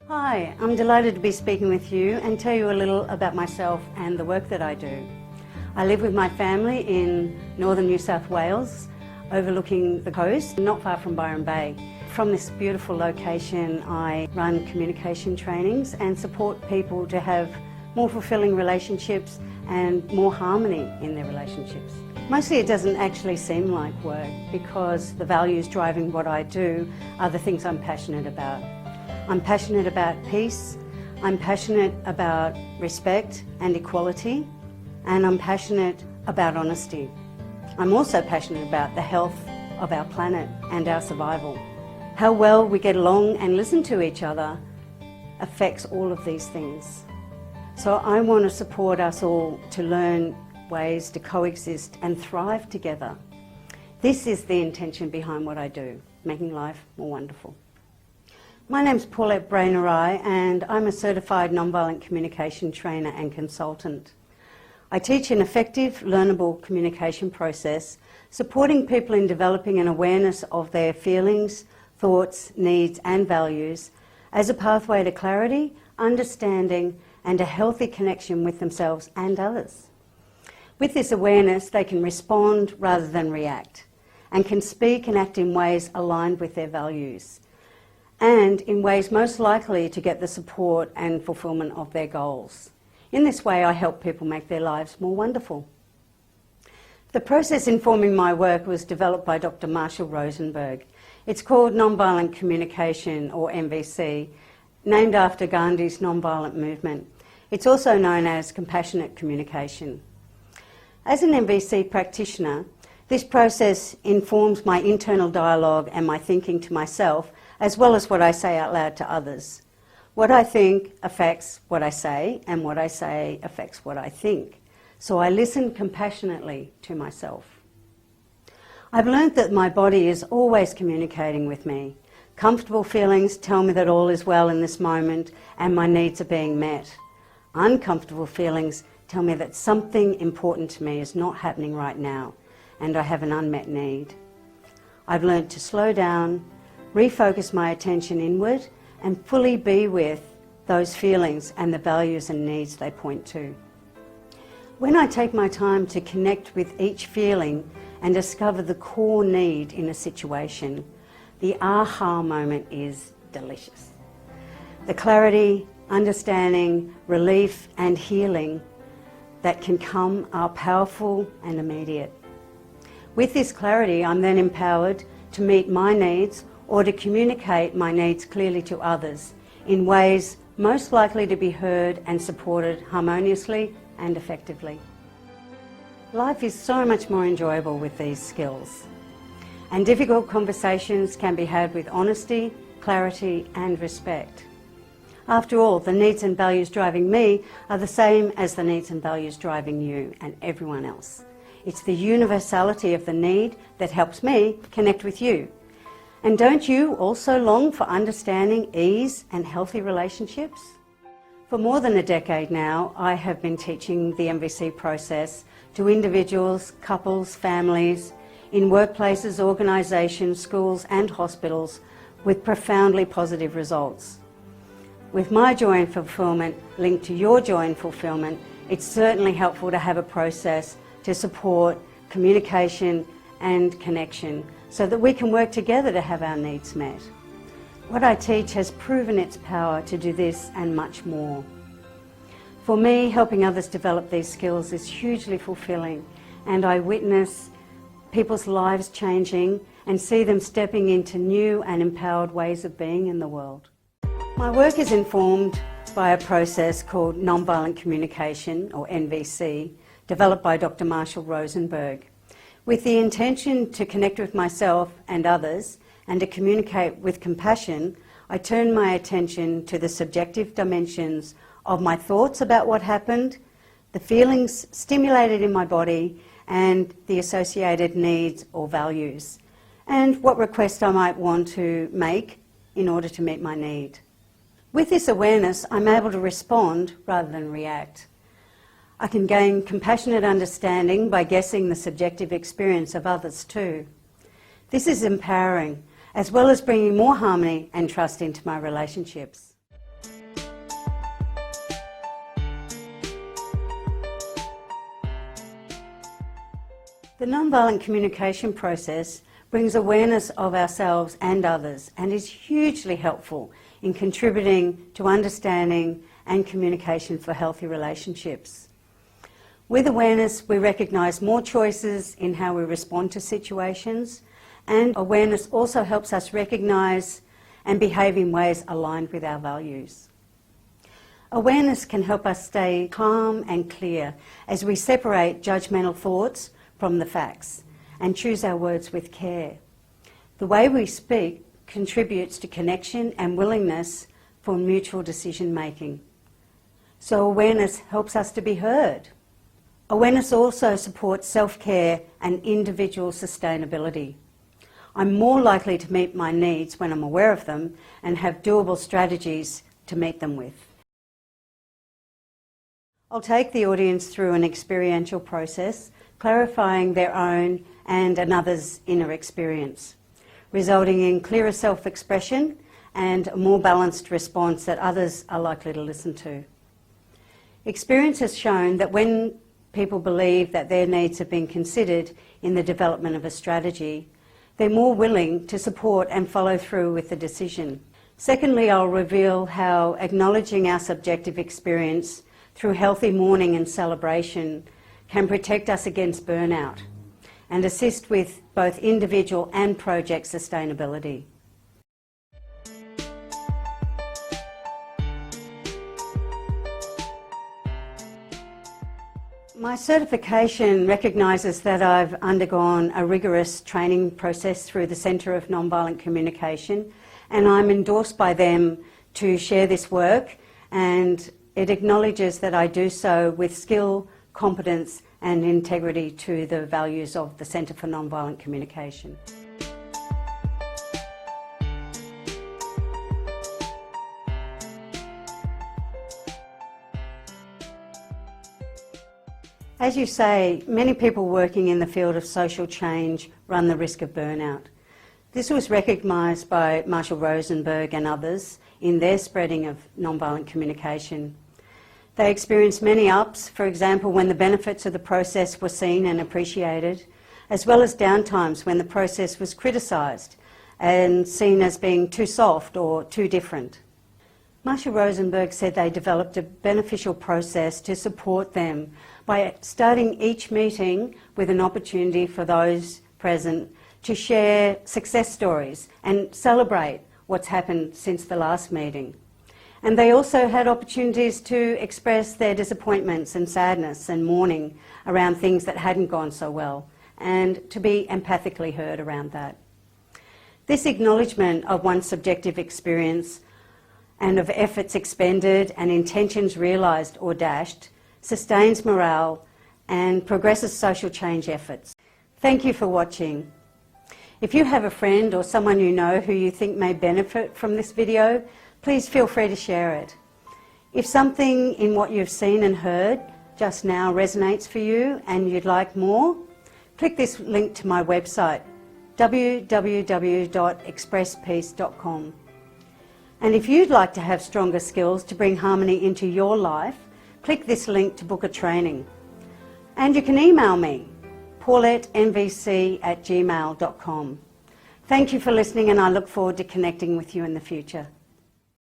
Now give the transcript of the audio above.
Hi, I'm delighted to be speaking with you and tell you a little about myself and the work that I do. I live with my family in northern New South Wales, overlooking the coast, not far from Byron Bay. From this beautiful location, I run communication trainings and support people to have more fulfilling relationships and more harmony in their relationships. Mostly it doesn't actually seem like work because the values driving what I do are the things I'm passionate about. I'm passionate about peace, I'm passionate about respect and equality, and I'm passionate about honesty. I'm also passionate about the health of our planet and our survival. How well we get along and listen to each other affects all of these things. So I want to support us all to learn ways to coexist and thrive together. This is the intention behind what I do, making life more wonderful. My name's Paulette Bray-Narai and I'm a certified nonviolent communication trainer and consultant. I teach an effective, learnable communication process, supporting people in developing an awareness of their feelings, thoughts, needs and values as a pathway to clarity, understanding and a healthy connection with themselves and others. With this awareness, they can respond rather than react and can speak and act in ways aligned with their values, and in ways most likely to get the support and fulfilment of their goals. In this way, I help people make their lives more wonderful. The process informing my work was developed by Dr. Marshall Rosenberg. It's called Nonviolent Communication, or NVC, named after Gandhi's nonviolent movement. It's also known as compassionate communication. As an NVC practitioner, this process informs my internal dialogue and my thinking to myself, as well as what I say out loud to others. What I think affects what I say, and what I say affects what I think. So I listen compassionately to myself. I've learnt that my body is always communicating with me. Comfortable feelings tell me that all is well in this moment and my needs are being met. Uncomfortable feelings tell me that something important to me is not happening right now and I have an unmet need. I've learnt to slow down, refocus my attention inward and fully be with those feelings and the values and needs they point to. When I take my time to connect with each feeling and discover the core need in a situation, the aha moment is delicious. The clarity, understanding, relief and healing that can come are powerful and immediate. With this clarity, I'm then empowered to meet my needs or to communicate my needs clearly to others in ways most likely to be heard and supported harmoniously and effectively. Life is so much more enjoyable with these skills, and difficult conversations can be had with honesty, clarity and respect. After all, the needs and values driving me are the same as the needs and values driving you and everyone else. It's the universality of the need that helps me connect with you. And don't you also long for understanding, ease and healthy relationships? For more than a decade now, I have been teaching the NVC process to individuals, couples, families, in workplaces, organisations, schools and hospitals with profoundly positive results. With my joy and fulfilment linked to your joy and fulfilment, it's certainly helpful to have a process to support communication and connection so that we can work together to have our needs met. What I teach has proven its power to do this and much more. For me, helping others develop these skills is hugely fulfilling, and I witness people's lives changing and see them stepping into new and empowered ways of being in the world. My work is informed by a process called Nonviolent Communication, or NVC, developed by Dr. Marshall Rosenberg, with the intention to connect with myself and others and to communicate with compassion. I turn my attention to the subjective dimensions of my thoughts about what happened, the feelings stimulated in my body and the associated needs or values, and what request I might want to make in order to meet my need. With this awareness, I'm able to respond rather than react. I can gain compassionate understanding by guessing the subjective experience of others too. This is empowering, as well as bringing more harmony and trust into my relationships. The nonviolent communication process brings awareness of ourselves and others and is hugely helpful in contributing to understanding and communication for healthy relationships. With awareness, we recognise more choices in how we respond to situations, and awareness also helps us recognise and behave in ways aligned with our values. Awareness can help us stay calm and clear as we separate judgmental thoughts from the facts and choose our words with care. The way we speak contributes to connection and willingness for mutual decision making. So awareness helps us to be heard. Awareness also supports self-care and individual sustainability. I'm more likely to meet my needs when I'm aware of them and have doable strategies to meet them with. I'll take the audience through an experiential process, clarifying their own and another's inner experience, resulting in clearer self-expression and a more balanced response that others are likely to listen to. Experience has shown that when people believe that their needs have been considered in the development of a strategy, they're more willing to support and follow through with the decision. Secondly, I'll reveal how acknowledging our subjective experience through healthy mourning and celebration can protect us against burnout and assist with both individual and project sustainability. My certification recognises that I've undergone a rigorous training process through the Centre of Nonviolent Communication, and I'm endorsed by them to share this work, and it acknowledges that I do so with skill, competence and integrity to the values of the Centre for Nonviolent Communication. As you say, many people working in the field of social change run the risk of burnout. This was recognised by Marshall Rosenberg and others in their spreading of nonviolent communication. They experienced many ups, for example, when the benefits of the process were seen and appreciated, as well as downtimes when the process was criticised and seen as being too soft or too different. Marshall Rosenberg said they developed a beneficial process to support them by starting each meeting with an opportunity for those present to share success stories and celebrate what's happened since the last meeting. And they also had opportunities to express their disappointments and sadness and mourning around things that hadn't gone so well, and to be empathically heard around that. This acknowledgement of one's subjective experience and of efforts expended and intentions realised or dashed sustains morale and progresses social change efforts. Thank you for watching. If you have a friend or someone you know who you think may benefit from this video, please feel free to share it. If something in what you've seen and heard just now resonates for you and you'd like more, click this link to my website, www.expresspeace.com. And if you'd like to have stronger skills to bring harmony into your life, click this link to book a training. And you can email me, paulettenvc@gmail.com. Thank you for listening, and I look forward to connecting with you in the future.